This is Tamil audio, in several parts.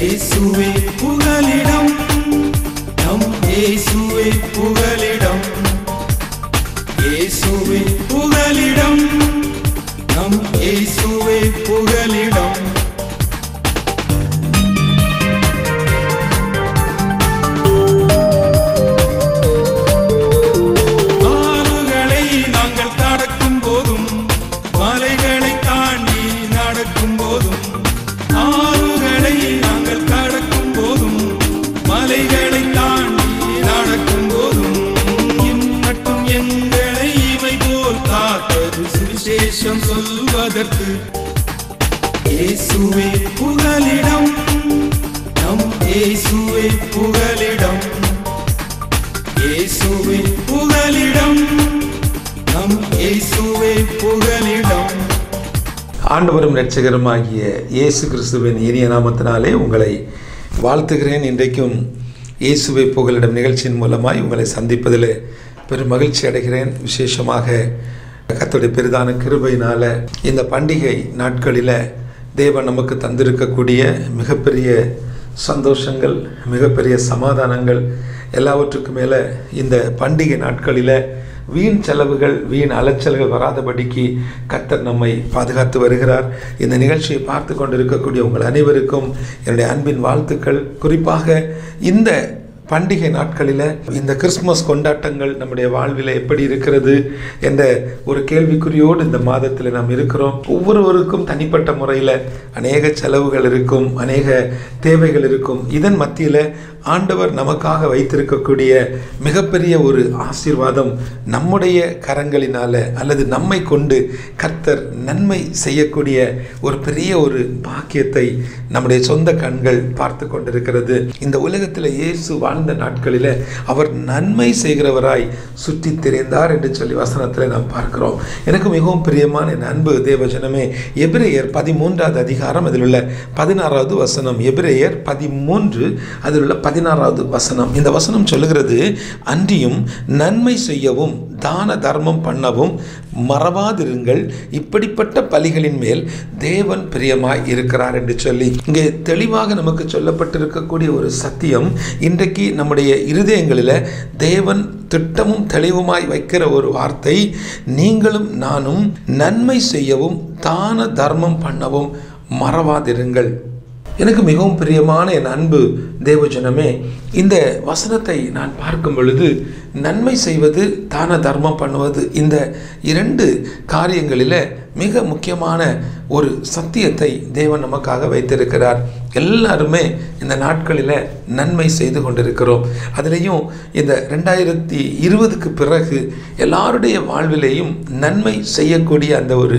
இயேசுவே புகலிடம், நம் இயேசுவே புகலிடம். இயேசுவே புகலிடம், நம் இயேசுவே புகலிடம். ஆறுகளை நாங்கள் கடக்கும் போதும், மலைகளை தாண்டி நடக்கும் போதும், ஆறுகளை நாங்கள் கடக்கும் போதும், மலைகளை தாண்டி நடக்கும் போதும், இன்னட்டும் எங்களை இவை போல் காத்தது சுவிசேஷம் சொல்வதற்கு. இயேசுவே புகலிடம், நம் இயேசுவே புகலிடம். இயேசுவே புகலிடம், நம் இயேசுவே புகலிடம். ஆண்டவரும் இரட்சகருமாகிய இயேசு கிறிஸ்துவின் இனிய நாமத்தினாலே உங்களை வாழ்த்துகிறேன். இன்றைக்கும் இயேசுவை புகலிடம் நிகழ்ச்சியின் மூலமாய் உங்களை சந்திப்பதில் பெரும் மகிழ்ச்சி அடைகிறேன். விசேஷமாக கர்த்தருடைய பெரிதான கிருபையினால் இந்த பண்டிகை நாட்களில் தேவன் நமக்கு தந்திருக்கக்கூடிய மிகப்பெரிய சந்தோஷங்கள், மிகப்பெரிய சமாதானங்கள் எல்லாவற்றுக்கும் மேலே இந்த பண்டிகை நாட்களில் வீண் செலவுகள், வீண் அலைச்சல்கள் வராதபடிக்கு கர்த்தர் நம்மை பாதுகாத்து வருகிறார். இந்த நிகழ்ச்சியை பார்த்து கொண்டிருக்கக்கூடிய உங்கள் அனைவருக்கும் என்னுடைய அன்பின் வாழ்த்துக்கள். குறிப்பாக இந்த பண்டிகை நாட்களில் இந்த கிறிஸ்மஸ் கொண்டாட்டங்கள் நம்முடைய வாழ்வில் எப்படி இருக்கிறது என்ற ஒரு கேள்விக்குறியோடு இந்த மாதத்தில் நாம் இருக்கிறோம். ஒவ்வொருவருக்கும் தனிப்பட்ட முறையில் அநேக செலவுகள் இருக்கும், அநேக தேவைகள் இருக்கும். இதன் மத்தியில் ஆண்டவர் நமக்காக வைத்திருக்கக்கூடிய மிகப்பெரிய ஒரு ஆசீர்வாதம் நம்முடைய கரங்களினால அல்லது நம்மை கொண்டு கர்த்தர் நன்மை செய்யக்கூடிய ஒரு பெரிய ஒரு பாக்கியத்தை நம்முடைய சொந்த கண்கள் பார்த்து கொண்டிருக்கிறது. இந்த உலகத்தில் இயேசு வாழ்ந்த நாட்களில் அவர் நன்மை செய்கிறவராய் சுற்றி திரிந்தார் என்று சொல்லி வசனத்தில் நாம் பார்க்கிறோம். எனக்கு மிகவும் பிரியமான என் அன்பு தேவஜனமே, எபிரேயர் 13வது அதிகாரம் அதில் உள்ள 16வது வசனம். எபிரேயர் 13 அதில் உள்ள 16வது வசனம். இந்த வசனம் சொல்லுகிறது, அன்றியும் நன்மை செய்யவும் தான தர்மம் பண்ணவும் மறவாதிருங்கள், இப்படிப்பட்ட பலிகளின் மேல் தேவன் பிரியமாய் இருக்கிறார் என்று சொல்லி இங்கே தெளிவாக நமக்கு சொல்லப்பட்டிருக்கக்கூடிய ஒரு சத்தியம். இன்றைக்கு நம்முடைய இருதயங்களில் தேவன் திட்டமும் தெளிவுமாய் வைக்கிற ஒரு வார்த்தை, நீங்களும் நானும் நன்மை செய்யவும் தான தர்மம் பண்ணவும் மறவாதிருங்கள். எனக்கு மிகவும் பிரியமான என் அன்பு தேவஜனமே, இந்த வசனத்தை நான் பார்க்கும் பொழுது நன்மை செய்வது, தான தர்மம் பண்ணுவது, இந்த இரண்டு காரியங்களில் மிக முக்கியமான ஒரு சத்தியத்தை தேவன் நமக்காக வைத்திருக்கிறார். எல்லாருமே இந்த நாட்களில் நன்மை செய்து கொண்டிருக்கிறோம். அதிலையும் இந்த 2020க்கு பிறகு எல்லாருடைய வாழ்விலையும் நன்மை செய்யக்கூடிய அந்த ஒரு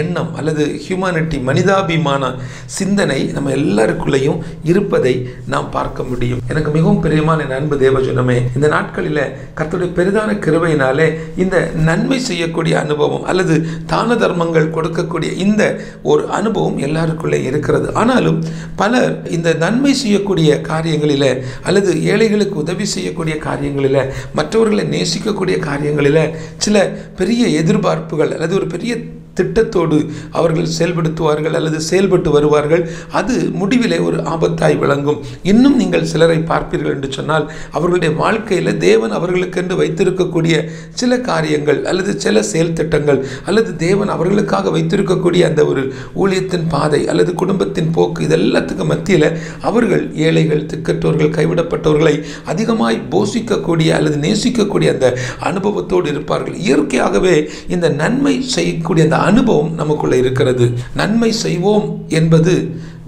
எண்ணம் அல்லது ஹியூமனிட்டி, மனிதாபிமான சிந்தனை நம்ம எல்லாருக்குள்ளேயும் இருப்பதை நாம் பார்க்க முடியும். எனக்கு மிகவும் பிரியமான என் அன்பு தேவஜனமே, இந்த நாட்களில் கர்த்தருடைய பெரிதான கிருபையினாலே இந்த நன்மை செய்யக்கூடிய அனுபவம் அல்லது தான தர்மங்கள் கொடுக்கக்கூடிய இந்த ஒரு அனுபவம் எல்லாருக்குள்ளே இருக்கிறது. ஆனாலும் பலர் இந்த நன்மை செய்யக்கூடிய காரியங்களில் அல்லது ஏழைகளுக்கு உதவி செய்யக்கூடிய காரியங்களில், மற்றவர்களை நேசிக்கக்கூடிய காரியங்களில் சில பெரிய எதிர்பார்ப்புகள் அல்லது ஒரு பெரிய திட்டத்தோடு அவர்கள் செயல்படுத்துவார்கள் அல்லது செயல்பட்டு வருவார்கள். அது முடிவிலே ஒரு ஆபத்தாய் விளங்கும். இன்னும் நீங்கள் சிலரை பார்ப்பீர்கள் என்று சொன்னால், அவர்களுடைய வாழ்க்கையில் தேவன் அவர்களுக்கென்று வைத்திருக்கக்கூடிய சில காரியங்கள் அல்லது சில செயல் திட்டங்கள் அல்லது தேவன் அவர்களுக்காக வைத்திருக்கக்கூடிய அந்த ஒரு ஊழியத்தின் பாதை அல்லது குடும்பத்தின் போக்கு, இதெல்லாத்துக்கு மத்தியில் அவர்கள் ஏழைகள், திக்கற்றோர்கள், கைவிடப்பட்டவர்களை அதிகமாய் போஷிக்கக்கூடிய அல்லது நேசிக்கக்கூடிய அந்த அனுபவத்தோடு இருப்பார்கள். இயற்கையாகவே இந்த நன்மை செய்யக்கூடிய அந்த அனுபவம் நமக்குள்ள இருக்கிறது. நன்மை செய்வோம் என்பது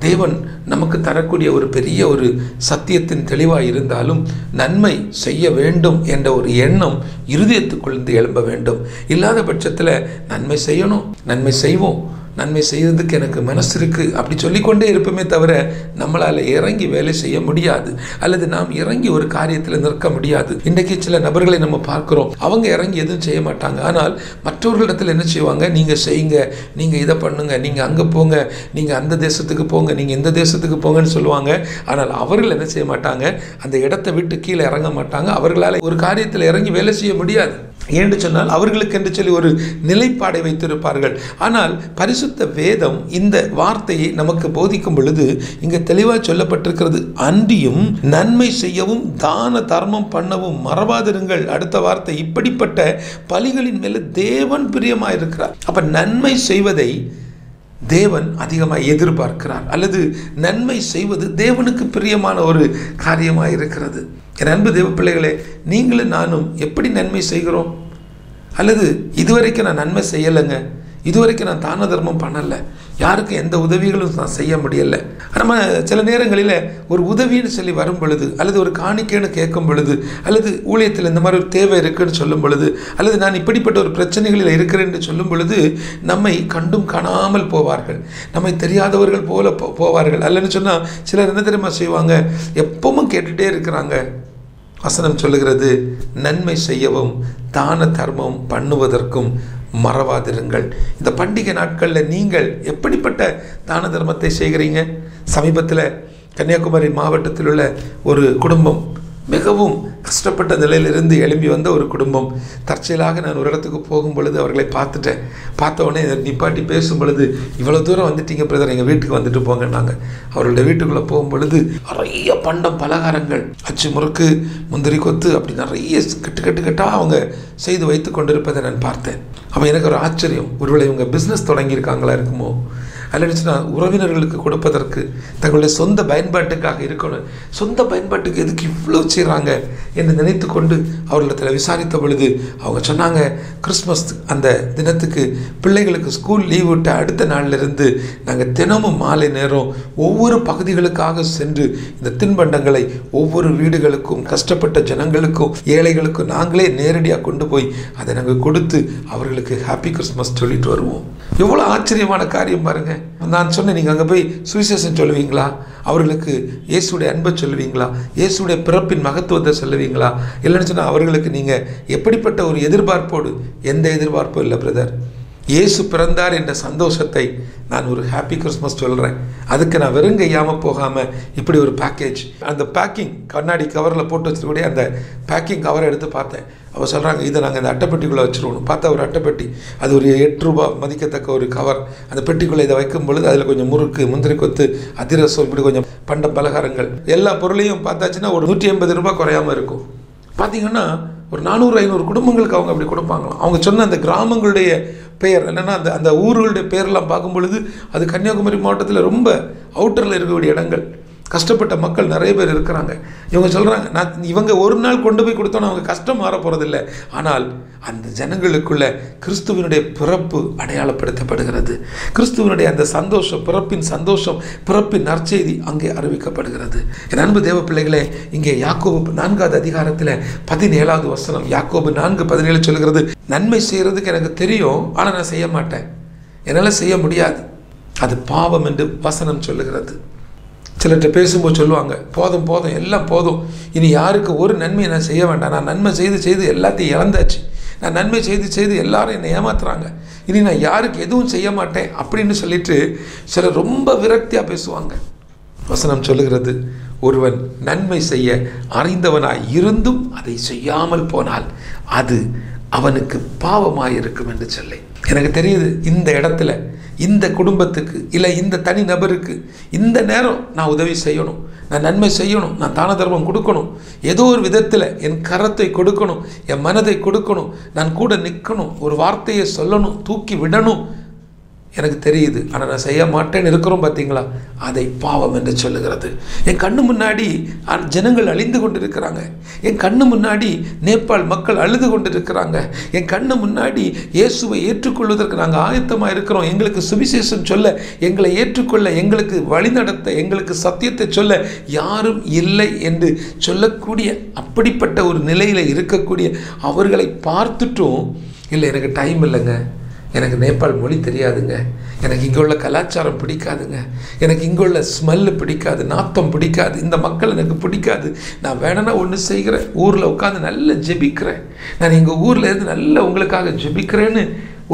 தேவன் நமக்கு தரக்கூடிய ஒரு பெரிய ஒரு சத்தியத்தின் தெளிவாக இருந்தாலும், நன்மை செய்ய வேண்டும் என்ற ஒரு எண்ணம் இருதயத்துக்குள்ளிருந்து எழும்ப வேண்டும். இல்லாத பட்சத்தில் நன்மை செய்யணும், நன்மை செய்வோம், நன்மை செய்வதற்கு எனக்கு மனசு இருக்குது அப்படி சொல்லிக்கொண்டே இருப்போமே தவிர நம்மளால் இறங்கி வேலை செய்ய முடியாது அல்லது நாம் இறங்கி ஒரு காரியத்தில் நிற்க முடியாது. இன்றைக்கு சில நபர்களை நம்ம பார்க்குறோம், அவங்க இறங்கி எதுவும் செய்ய மாட்டாங்க. ஆனால் மற்றவர்களிடத்தில் என்ன செய்வாங்க, நீங்கள் செய்யுங்க, நீங்கள் இதை பண்ணுங்க, நீங்கள் அங்கே போங்க, நீங்கள் அந்த தேசத்துக்கு போங்க, நீங்கள் இந்த தேசத்துக்கு போங்கன்னு சொல்லுவாங்க. ஆனால் அவர்கள் என்ன செய்ய மாட்டாங்க, அந்த இடத்தை விட்டு கீழே இறங்க மாட்டாங்க. அவர்களால் ஒரு காரியத்தில் இறங்கி வேலை செய்ய முடியாது. ஏன்னு சொன்னால் அவர்களுக்கு என்று சொல்லி ஒரு நிலைப்பாடை வைத்திருப்பார்கள். ஆனால் பரிசுத்த வேதம் இந்த வார்த்தையை நமக்கு போதிக்கும் பொழுது இங்கே தெளிவாக சொல்லப்பட்டிருக்கிறது, அன்றியும் நன்மை செய்யவும் தான தர்மம் பண்ணவும் மறவாதிருங்கள். அடுத்த வார்த்தை, இப்படிப்பட்ட பலிகளின் மேலே தேவன் பிரியமாக இருக்கிறார். அப்ப நன்மை செய்வதை தேவன் அதிகமாக எதிர்பார்க்கிறார், அல்லது நன்மை செய்வது தேவனுக்கு பிரியமான ஒரு காரியமாக இருக்கிறது. என் அன்பு தேவ பிள்ளைகளே, நீங்களும் நானும் எப்படி நன்மை செய்கிறோம்? அல்லது இதுவரைக்கும் நான் நன்மை செய்யலைங்க, இதுவரைக்கும் நான் தான தர்மம் பண்ணலை, யாருக்கும் எந்த உதவிகளும் நான் செய்ய முடியலை. நம்ம சில நேரங்களில் ஒரு உதவின்னு சொல்லி வரும் பொழுது, அல்லது ஒரு காணிக்கைன்னு கேட்கும் பொழுது, அல்லது ஊழியத்தில் இந்த மாதிரி ஒரு தேவை இருக்குன்னு சொல்லும் பொழுது, அல்லது நான் இப்படிப்பட்ட ஒரு பிரச்சனைகளில் இருக்கிறேன்னு சொல்லும் பொழுது நம்மை கண்டும் காணாமல் போவார்கள், நம்மை தெரியாதவர்கள் போல போவார்கள். அல்லன்னு சொன்னால் சிலர் என்ன தெரியுமா செய்வாங்க, எப்பவும் கேட்டுகிட்டே இருக்கிறாங்க. வசனம் சொல்லுகிறது, நன்மை செய்யவும் தான தர்மம் பண்ணுவதற்கும் மறவாதிருங்கள். இந்த பண்டிகை நாட்களில் நீங்கள் எப்படிப்பட்ட தான தர்மத்தை செய்கிறீங்க? சமீபத்தில் கன்னியாகுமரி மாவட்டத்தில் உள்ள ஒரு குடும்பம், மிகவும் கஷ்டப்பட்ட நிலையிலிருந்து எழும்பி வந்த ஒரு குடும்பம். தற்செயலாக நான் ஒரு இடத்துக்கு போகும் பொழுது அவர்களை பார்த்த உடனே நிப்பாட்டி பேசும் பொழுது, இவ்வளோ தூரம் வந்துட்டீங்க பிரதர், எங்கள் வீட்டுக்கு வந்துட்டு போங்கன்னாங்க. அவர்களுடைய வீட்டுக்குள்ளே போகும் பொழுது நிறைய பண்டம் பலகாரங்கள், அச்சு முறுக்கு, முந்திரி கொத்து, அப்படி நிறைய கட்டாக அவங்க செய்து வைத்து கொண்டிருப்பதை நான் பார்த்தேன். அப்போ எனக்கு ஒரு ஆச்சரியம், ஒருவேளை இவங்க பிஸ்னஸ் தொடங்கியிருக்காங்களா இருக்குமோ, அல்லதுன்னா உறவினர்களுக்கு கொடுப்பதற்கு தங்களுடைய சொந்த பயன்பாட்டுக்காக இருக்கணும். சொந்த பயன்பாட்டுக்கு எதுக்கு இவ்வளோ செய்கிறாங்க என்று நினைத்து கொண்டு அவர்களிடத்தில் விசாரித்த பொழுது அவங்க சொன்னாங்க, கிறிஸ்மஸ் அந்த தினத்துக்கு பிள்ளைகளுக்கு ஸ்கூல் லீவ் விட்ட அடுத்த நாளிலிருந்து நாங்கள் தினமும் மாலை நேரம் ஒவ்வொரு பகுதிகளுக்காக சென்று இந்த தின்பண்டங்களை ஒவ்வொரு வீடுகளுக்கும், கஷ்டப்பட்ட ஜனங்களுக்கும், ஏழைகளுக்கும் நாங்களே நேரடியாக கொண்டு போய் அதை நாங்கள் கொடுத்து அவர்களுக்கு ஹாப்பி கிறிஸ்மஸ் சொல்லிட்டு வருவோம். எவ்வளோ ஆச்சரியமான காரியம் பாருங்க. நான் சொன்னேன், நீங்கள் அங்கே போய் சுவிசேஷம் சொல்லுவீங்களா? அவர்களுக்கு இயேசுடைய அன்பை சொல்லுவீங்களா? இயேசுடைய பிறப்பின் மகத்துவத்தை சொல்லுவீங்களா? இல்லைன்னு சொன்னால் அவர்களுக்கு நீங்கள் எப்படிப்பட்ட ஒரு எதிர்பார்ப்போடு? எந்த எதிர்பார்ப்பும் இல்லை பிரதர். இயேசு பிறந்தார் என்ற சந்தோஷத்தை நான் ஒரு ஹாப்பி கிறிஸ்மஸ் சொல்கிறேன். அதுக்கு நான் வெறுங்கையாமல் போகாமல் இப்படி ஒரு பேக்கேஜ், அந்த பேக்கிங் கண்ணாடி கவரில் போட்டு வச்சுருக்கூடிய அந்த பேக்கிங் கவரை எடுத்து பார்த்தேன். அவர் சொல்கிறாங்க, இதை நாங்கள் இந்த அட்டைப்பெட்டிக்குள்ளே வச்சுருவோம். பார்த்தா ஒரு அட்டைப்பெட்டி, அது ஒரு 8 ரூபாய் மதிக்கத்தக்க ஒரு கவர். அந்த பெட்டிக்குள்ளே இதை வைக்கும் பொழுது அதில் கொஞ்சம் முறுக்கு, முந்திரி கொத்து, அதிரசம், இப்படி கொஞ்சம் பண்ட பலகாரங்கள், எல்லா பொருளையும் பார்த்தாச்சுன்னா ஒரு 180 ரூபாய் குறையாமல் இருக்கும். பார்த்தீங்கன்னா ஒரு 400-500 குடும்பங்களுக்கு அவங்க அப்படி கொடுப்பாங்களாம். அவங்க சொன்ன அந்த கிராமங்களுடைய பெயர் என்னென்னா, அந்த ஊர்களுடைய பெயரெல்லாம் பார்க்கும் பொழுது அது கன்னியாகுமரி மாவட்டத்தில் ரொம்ப அவுட்டரில் இருக்கக்கூடிய இடங்கள், கஷ்டப்பட்ட மக்கள் நிறைய பேர் இருக்கிறாங்க. இவங்க சொல்கிறாங்க, இவங்க ஒரு நாள் கொண்டு போய் கொடுத்தோன்னா அவங்க கஷ்டம் மாற போகிறதில்லை, ஆனால் அந்த ஜனங்களுக்குள்ள கிறிஸ்துவனுடைய பிறப்பு அடையாளப்படுத்தப்படுகிறது. கிறிஸ்துவனுடைய அந்த சந்தோஷம், பிறப்பின் சந்தோஷம், பிறப்பின் நற்செய்தி அங்கே அறிவிக்கப்படுகிறது. என் அன்பு தேவ பிள்ளைகளே, இங்கே யாக்கோபு 4வது அதிகாரத்தில் 17வது வசனம், யாக்கோபு 4:17 சொல்கிறது, நன்மை செய்கிறதுக்கு எனக்கு தெரியும், ஆனால் நான் செய்ய மாட்டேன், என்னால் செய்ய முடியாது, அது பாவம் என்று வசனம் சொல்லுகிறது. சிலர்கிட்ட பேசும்போது சொல்லுவாங்க, போதும் போதும், எல்லாம் போதும், இனி யாருக்கு ஒரு நன்மையை நான் செய்ய வேண்டாம், நான் நன்மை செய்து எல்லாத்தையும் இழந்தாச்சு, நான் நன்மை செய்து எல்லாரும் என்னை ஏமாத்துறாங்க, இனி நான் யாருக்கு எதுவும் செய்ய மாட்டேன் அப்படின்னு சொல்லிட்டு சிலர் ரொம்ப விரக்தியாக பேசுவாங்க. வசனம் சொல்லுகிறது, ஒருவன் நன்மை செய்ய அறிந்தவனாய் இருந்தும் அதை செய்யாமல் போனால் அது அவனுக்கு பாவமாக இருக்கும் என்று சொல்லி. எனக்கு தெரியுது, இந்த இடத்துல இந்த குடும்பத்துக்கு இல்லை இந்த தனி நபருக்கு இந்த நேரம் நான் உதவி செய்யணும், நான் நன்மை செய்யணும், நான் தான தர்மம் கொடுக்கணும், ஏதோ ஒரு விதத்தில் என் கரத்தை கொடுக்கணும், என் மனதை கொடுக்கணும், நான் கூட நிற்கணும், ஒரு வார்த்தையை சொல்லணும், தூக்கி விடணும், எனக்கு தெரியுது, ஆனால் நான் செய்ய மாட்டேன்னு இருக்கிறோம் பார்த்தீங்களா, அதை பாவம் என்று சொல்லுகிறது. என் கண்ணு முன்னாடி ஜனங்கள் அழிந்து கொண்டு இருக்கிறாங்க, என் கண்ணு முன்னாடி நேபாள் மக்கள் அழுது கொண்டு இருக்கிறாங்க, என் கண்ணு முன்னாடி இயேசுவை ஏற்றுக்கொள்வதற்கு நாங்கள் ஆயத்தமாக இருக்கிறோம், எங்களுக்கு சுவிசேஷம் சொல்ல, எங்களை ஏற்றுக்கொள்ள, எங்களுக்கு வழிநடத்த, எங்களுக்கு சத்தியத்தை சொல்ல யாரும் இல்லை என்று சொல்லக்கூடிய அப்படிப்பட்ட ஒரு நிலையில் இருக்கக்கூடிய அவர்களை பார்த்துட்டும், இல்லை எனக்கு டைம் இல்லைங்க, எனக்கு நேபாள் மொழி தெரியாதுங்க, எனக்கு இங்கே உள்ள கலாச்சாரம் பிடிக்காதுங்க, எனக்கு இங்கே உள்ள ஸ்மெல்லு பிடிக்காது, நாத்தம் பிடிக்காது, இந்த மக்கள் எனக்கு பிடிக்காது, நான் வேணும்னா ஒன்று செய்கிறேன், ஊரில் உட்காந்து நல்லா ஜெபிக்கிறேன், நான் எங்கள் ஊரில் இருந்து நல்லா உங்களுக்காக ஜெபிக்கிறேன்னு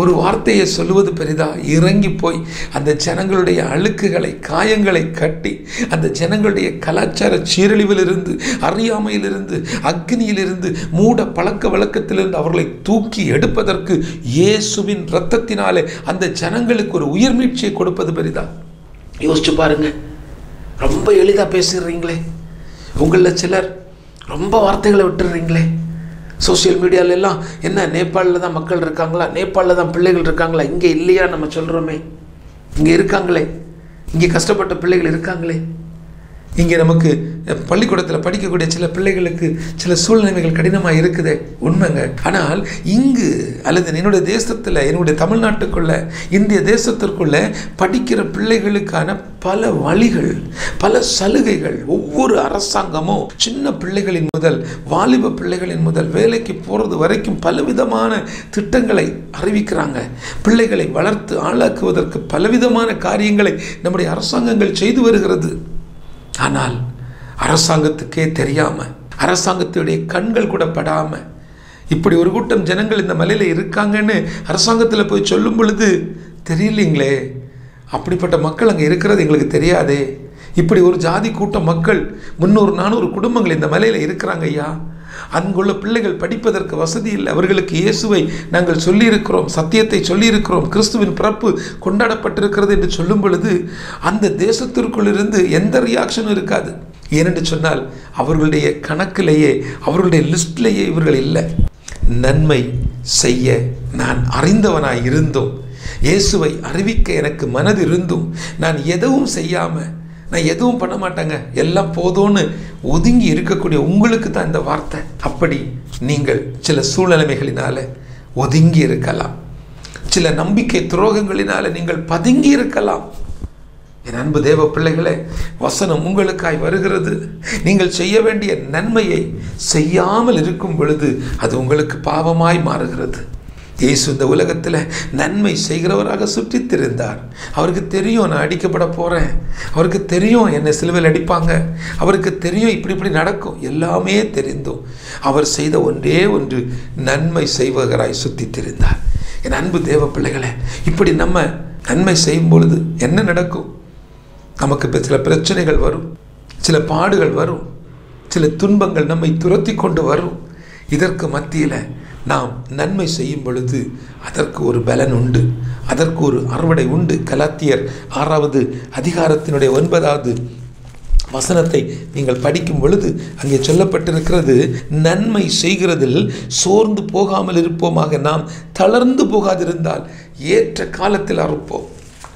ஒரு வார்த்தையை சொல்லுவது பெரிதா? இறங்கி போய் அந்த ஜனங்களுடைய அழுக்குகளை, காயங்களை கட்டி, அந்த ஜனங்களுடைய கலாச்சார சீரழிவிலிருந்து, அறியாமையிலிருந்து, அக்னியிலிருந்து, மூட பழக்க வழக்கத்திலிருந்து அவர்களை தூக்கி எடுப்பதற்கு இயேசுவின் இரத்தத்தினாலே அந்த ஜனங்களுக்கு ஒரு உயிர் மீட்சியை கொடுப்பது பெரிதா? யோசிச்சு பாருங்க. ரொம்ப எளிதாக பேசிடுறீங்களே. உங்களில் சிலர் ரொம்ப வார்த்தைகளை விட்டுடுறீங்களே. சோசியல் மீடியாலெல்லாம் என்ன நேபாளில் தான் மக்கள் இருக்காங்களா, நேபாளில் தான் பிள்ளைகள் இருக்காங்களா, இங்கே இல்லையா நம்ம சொல்கிறோமே. இங்கே இருக்காங்களே, இங்கே கஷ்டப்பட்ட பிள்ளைகள் இருக்காங்களே. இங்கே நமக்கு பள்ளிக்கூடத்தில் படிக்கக்கூடிய சில பிள்ளைகளுக்கு சில சூழ்நிலைகள் கடினமாக இருக்குதே, உண்மைங்க. ஆனால் இங்கு அல்லது என்னுடைய தேசத்தில், என்னுடைய தமிழ்நாட்டுக்குள்ள, இந்திய தேசத்திற்குள்ள படிக்கிற பிள்ளைகளுக்கான பல வழிகள், பல சலுகைகள் ஒவ்வொரு அரசாங்கமும் சின்ன பிள்ளைகளின் முதல் வாலிப பிள்ளைகளின் முதல் வேலைக்கு போகிறது வரைக்கும் பலவிதமான திட்டங்களை அறிவிக்கிறாங்க. பிள்ளைகளை வளர்த்து ஆளாக்குவதற்கு பலவிதமான காரியங்களை நம்முடைய அரசாங்கங்கள் செய்து வருகிறது. ஆனால் அரசாங்கத்துக்கே தெரியாம, அரசாங்கத்துடைய கண்கள் கூட படாம இப்படி ஒரு கூட்டம் ஜனங்கள் இந்த மலையில இருக்காங்கன்னு அரசாங்கத்தில் போய் சொல்லும் பொழுது தெரியலீங்களே, அப்படிப்பட்ட மக்கள் அங்கே இருக்கிறது எங்களுக்கு தெரியாதே. இப்படி ஒரு ஜாதி கூட்டம் மக்கள் 300-400 குடும்பங்கள் இந்த மலையில இருக்கிறாங்க ஐயா. அங்குள்ள பிள்ளைகள் படிப்பதற்கு வசதி இல்லை. அவர்களுக்கு இயேசுவை நாங்கள் சொல்லியிருக்கிறோம், சத்தியத்தை சொல்லியிருக்கிறோம், கிறிஸ்துவின் பிறப்பு கொண்டாடப்பட்டிருக்கிறது என்று சொல்லும் பொழுது அந்த தேசத்திற்குள்ளிருந்து எந்த ரியாக்ஷனும் இருக்காது. ஏனென்று சொன்னால் அவர்களுடைய கணக்கிலேயே, அவர்களுடைய லிஸ்ட்லேயே இவர்கள் இல்லை. நன்மை செய்ய நான் அறிந்தவனாய் இருந்தும், இயேசுவை அறிவிக்க எனக்கு மனது இருந்தும், நான் எதுவும் செய்யாமல், நான் எதுவும் பண்ண மாட்டேங்க, எல்லாம் போதும்னு ஒதுங்கி இருக்கக்கூடிய உங்களுக்கு தான் இந்த வார்த்தை. அப்படி நீங்கள் சில சூழ்நிலைமைகளினால ஒதுங்கி இருக்கலாம், சில நம்பிக்கை துரோகங்களினால நீங்கள் பதுங்கி இருக்கலாம். என் அன்பு தேவ பிள்ளைகளே, வசனம் உங்களுக்காய் வருகிறது. நீங்கள் செய்ய வேண்டிய நன்மையை செய்யாமல் இருக்கும் பொழுது அது உங்களுக்கு பாவமாய் மாறுகிறது. இயேசு இந்த உலகத்தில் நன்மை செய்கிறவராக சுற்றித் திரிந்தார். அவருக்கு தெரியும் நான் அடிக்கப்பட போகிறேன், அவருக்கு தெரியும் என்னை சிலுவையில் அடிப்பாங்க, அவருக்கு தெரியும் இப்படி நடக்கும். எல்லாமே தெரிந்தும் அவர் செய்த ஒன்றே ஒன்று, நன்மை செய்வராய் சுற்றித் திரிந்தார். என் அன்பு தேவ பிள்ளைகளே, இப்படி நம்ம நன்மை செய்யும் பொழுது என்ன நடக்கும்? நமக்கு இப்போ சில பிரச்சனைகள் வரும், சில பாடுகள் வரும், சில துன்பங்கள் நம்மை துரத்தி கொண்டு வரும். இதற்கு மத்தியில் நாம் நன்மை செய்யும் பொழுது அதற்கு ஒரு பலன் உண்டு, அதற்கு ஒரு அறுவடை உண்டு. கலாத்தியர் 6வது அதிகாரத்தினுடைய 9வது வசனத்தை நீங்கள் படிக்கும் பொழுது அங்கே சொல்லப்பட்டிருக்கிறது, நன்மை செய்கிறதில் சோர்ந்து போகாமல் இருப்போமாக, நாம் தளர்ந்து போகாதிருந்தால் ஏற்ற காலத்தில் அறுப்போம்.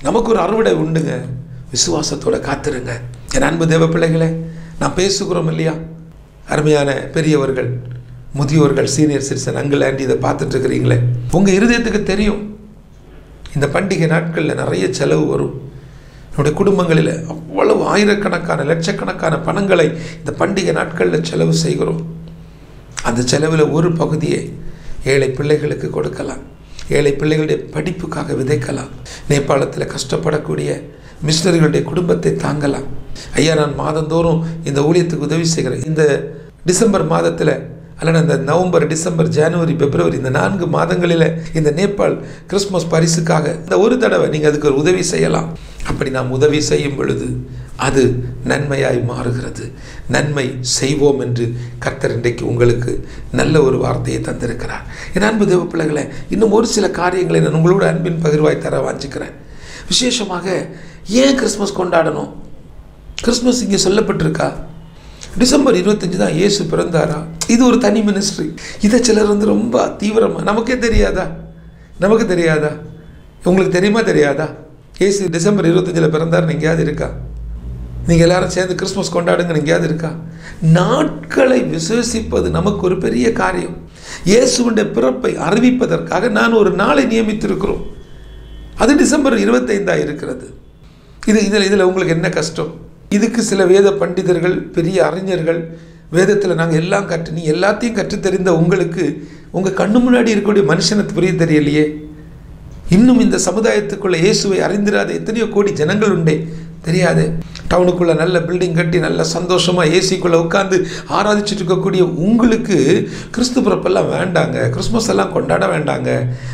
நமக்கு ஒரு அறுவடை உண்டுங்க, விசுவாசத்தோட காத்திருங்க. என் அன்பு தேவ பிள்ளைகளே, நான் பேசுகிறோம் இல்லையா? அருமையான பெரியவர்கள், முதியோர்கள், சீனியர் சிட்டிசன், அங்கிள், ஆண்டி, இதை பார்த்துட்டு இருக்கிறீங்களே, உங்கள் இருதயத்துக்கு தெரியும் இந்த பண்டிகை நாட்களில் நிறைய செலவு வரும். என்னுடைய குடும்பங்களில் அவ்வளவு ஆயிரக்கணக்கான லட்சக்கணக்கான பணங்களை இந்த பண்டிகை நாட்களில் செலவு செய்கிறோம். அந்த செலவில் ஒரு பகுதியை ஏழை பிள்ளைகளுக்கு கொடுக்கலாம், ஏழை பிள்ளைகளுடைய படிப்புக்காக விதைக்கலாம், நேபாளத்தில் கஷ்டப்படக்கூடிய மிஷனரிகளுடைய குடும்பத்தை தாங்கலாம். ஐயா, நான் மாதந்தோறும் இந்த ஊழியத்துக்கு உதவி செய்கிறேன். இந்த டிசம்பர் மாதத்தில் அல்லது இந்த நவம்பர், டிசம்பர், ஜனவரி, பிப்ரவரி, இந்த 4 மாதங்களில் இந்த நேபாள் கிறிஸ்மஸ் பரிசுக்காக இந்த ஒரு தடவை நீங்கள் அதுக்கு ஒரு உதவி செய்யலாம். அப்படி நாம் உதவி செய்யும் பொழுது அது நன்மையாய் மாறுகிறது. நன்மை செய்வோம் என்று கர்த்தர் இன்றைக்கு உங்களுக்கு நல்ல ஒரு வார்த்தையை தந்திருக்கிறார். என் அன்பு தேவ பிள்ளைகளை, இன்னும் ஒரு சில காரியங்களை நான் உங்களோட அன்பின் பகிர்வாய் தர வாஞ்சிக்கிறேன். விசேஷமாக ஏன் கிறிஸ்மஸ் கொண்டாடணும்? கிறிஸ்மஸ் இங்கே சொல்லப்பட்டிருக்கா? டிசம்பர் 25 தான் இயேசு பிறந்தாரா? இது ஒரு தனி மினிஸ்ட்ரி. இதை சிலர் ரொம்ப தீவிரமாக, நமக்கே தெரியாதா? நமக்கு தெரியாதா? உங்களுக்கு தெரியுமா தெரியாதா? இயேசு டிசம்பர் 25 பிறந்தாருன்னு எங்கேயாவது இருக்கா? நீங்கள் எல்லாரும் சேர்ந்து கிறிஸ்மஸ் கொண்டாடுங்கன்னு எங்கேயாவது இருக்கா? நாட்களை விசேஷிப்பது நமக்கு ஒரு பெரிய காரியம். இயேசுவின் பிறப்பை அறிவிப்பதற்காக நான் ஒரு நாளை நியமித்திருக்கிறோம். அது டிசம்பர் 25 இருக்கிறது. இதில் உங்களுக்கு என்ன கஷ்டம்? இதுக்கு சில வேத பண்டிதர்கள், பெரிய அறிஞர்கள், வேதத்தில் நாங்கள் எல்லாம் நீ எல்லாத்தையும் கற்றுத்தெரிந்த உங்களுக்கு உங்கள் கண்ணு முன்னாடி இருக்கக்கூடிய மனுஷனை புரிய தெரியலையே. இன்னும் இந்த சமுதாயத்துக்குள்ள இயேசுவை அறிந்திராத எத்தனையோ கோடி ஜனங்கள் உண்டே, தெரியாது. டவுனுக்குள்ளே நல்ல பில்டிங் கட்டி நல்ல சந்தோஷமாக ஏசிக்குள்ளே உட்காந்து ஆராதிச்சுட்டு இருக்கக்கூடிய உங்களுக்கு கிறிஸ்து பிறப்பெல்லாம் வேண்டாங்க, கிறிஸ்மஸ் எல்லாம் கொண்டாட வேண்டாங்க.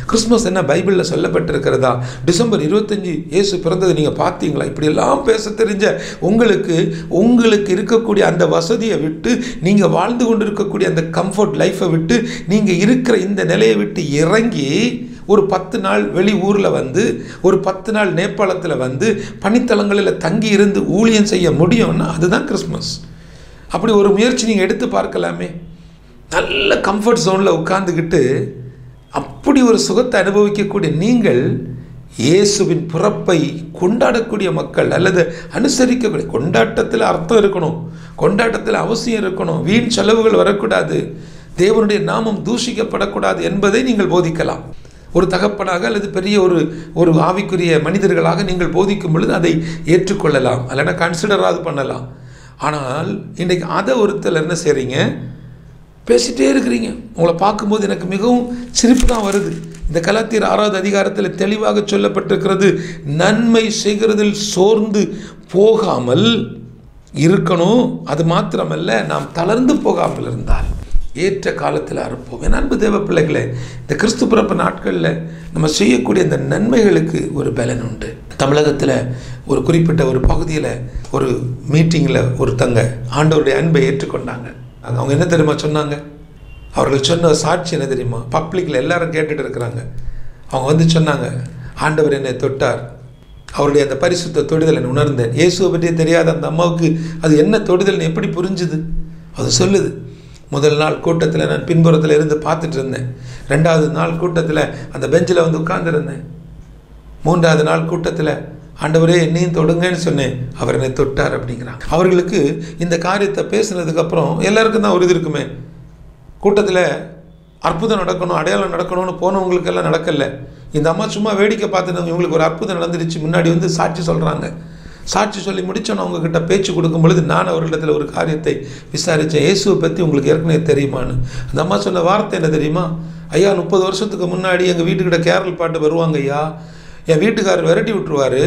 கிறிஸ்மஸ் என்ன பைபிளில் சொல்லப்பட்டிருக்கிறதா? டிசம்பர் 25 இயேசு பிறந்தது நீங்கள் பார்த்தீங்களா? இப்படியெல்லாம் பேச தெரிஞ்ச உங்களுக்கு இருக்கக்கூடிய அந்த வசதியை விட்டு, நீங்கள் வாழ்ந்து கொண்டு இருக்கக்கூடிய அந்த கம்ஃபர்ட் லைஃப்பை விட்டு, நீங்கள் இருக்கிற இந்த நிலையை விட்டு இறங்கி ஒரு 10 நாள் வெளி ஊரில் வந்து, ஒரு 10 நாள் நேபாளத்தில் வந்து பனித்தலங்களில் தங்கி இருந்து ஊழியம் செய்ய முடியும்னா அதுதான் கிறிஸ்மஸ். அப்படி ஒரு முயற்சி நீங்கள் எடுத்து பார்க்கலாமே. நல்ல கம்ஃபர்ட் ஜோனில் உட்கார்ந்துக்கிட்டு அப்படி ஒரு சுகத்தை அனுபவிக்கக்கூடிய நீங்கள் இயேசுவின் பிறப்பை கொண்டாடக்கூடிய மக்கள், அல்லது அனுசரிக்கக்கூடிய, கொண்டாட்டத்தில் அர்த்தம் இருக்கணும், கொண்டாட்டத்தில் அவசியம் இருக்கணும், வீண் செலவுகள் வரக்கூடாது, தேவனுடைய நாமம் தூஷிக்கப்படக்கூடாது என்பதை நீங்கள் போதிக்கலாம். ஒரு தகப்பனாக அல்லது பெரிய ஒரு ஆவிக்குரிய மனிதர்களாக நீங்கள் போதிக்கும் பொழுது அதை ஏற்றுக்கொள்ளலாம், அல்லனா கன்சிடராது பண்ணலாம். ஆனால் இன்றைக்கு அதை ஒருத்தர் என்ன செய்கிறீங்க, பேசிகிட்டே இருக்கிறீங்க. உங்களை பார்க்கும்போது எனக்கு மிகவும் சிரிப்பு தான் வருது. இந்த கலாத்தியர் 6வது அதிகாரத்தில் தெளிவாக சொல்லப்பட்டிருக்கிறது, நன்மை செய்கிறதில் சோர்ந்து போகாமல் இருக்கணும். அது மாத்திரமல்ல, நாம் தளர்ந்து போகாமல் இருந்தால் ஏற்ற காலத்தில் அறுப்போம். என் அன்பு தேவ பிள்ளைகளே, இந்த கிறிஸ்து பிறப்பு நாட்களில் நம்ம செய்யக்கூடிய இந்த நன்மைகளுக்கு ஒரு பலன் உண்டு. தமிழகத்தில் ஒரு குறிப்பிட்ட ஒரு பகுதியில் ஒரு மீட்டிங்கில் ஒருத்தங்க ஆண்டவருடைய அன்பை ஏற்றுக்கொண்டாங்க. அவங்க என்ன தெரியுமா சொன்னாங்க? அவர்கள் சொன்ன சாட்சி என்ன தெரியுமா? பப்ளிக்கில் எல்லாரும் கேட்டுட்டு இருக்கிறாங்க. அவங்க வந்து சொன்னாங்க, ஆண்டவர் என்னை தொட்டார், அவருடைய அந்த பரிசுத்த தொடுதல் என்னை உணர்ந்தேன். இயேசுவை பற்றியே தெரியாத அந்த அம்மாவுக்கு அது என்ன தொடுதல்னு எப்படி புரிஞ்சுது? அது சொல்லுது, முதல் நாள் கூட்டத்தில் நான் பின்புறத்தில் இருந்து பார்த்துட்டு இருந்தேன். 2வது நாள் கூட்டத்தில் அந்த பெஞ்சில் வந்து உட்கார்ந்துருந்தேன். 3வது நாள் கூட்டத்தில் ஆண்டவரே என்னையும் தொடுங்கன்னு சொன்னேன், அவர் என்னை தொட்டார் அப்படிங்கிறாங்க. அவர்களுக்கு இந்த காரியத்தை பேசுனதுக்கப்புறம் எல்லாருக்கும் தான் ஒரு இது இருக்குமே, கூட்டத்தில் அற்புதம் நடக்கணும், அடையாளம் நடக்கணும்னு போனவங்களுக்கெல்லாம் நடக்கலை. இந்த அம்மா சும்மா வேடிக்கை பார்த்துனவங்க, இவங்களுக்கு ஒரு அற்புதம் நடந்துருச்சு, முன்னாடி வந்து சாட்சி சொல்கிறாங்க. சாட்சி சொல்லி முடித்தோன்னு அவங்கக்கிட்ட பேச்சு கொடுக்கும் பொழுது நான் அவர்களிடத்தில் ஒரு காரியத்தை விசாரித்தேன், இயேசுவை பற்றி உங்களுக்கு ஏற்கனவே தெரியுமான்னு. அந்த அம்மா சொன்ன வார்த்தை என்ன தெரியுமா? ஐயா, 30 வருஷத்துக்கு முன்னாடி எங்கள் வீட்டுக்கிட்ட கேரள் பாட்டு வருவாங்க ஐயா, என் வீட்டுக்காரர் விரட்டி விட்டுருவார்.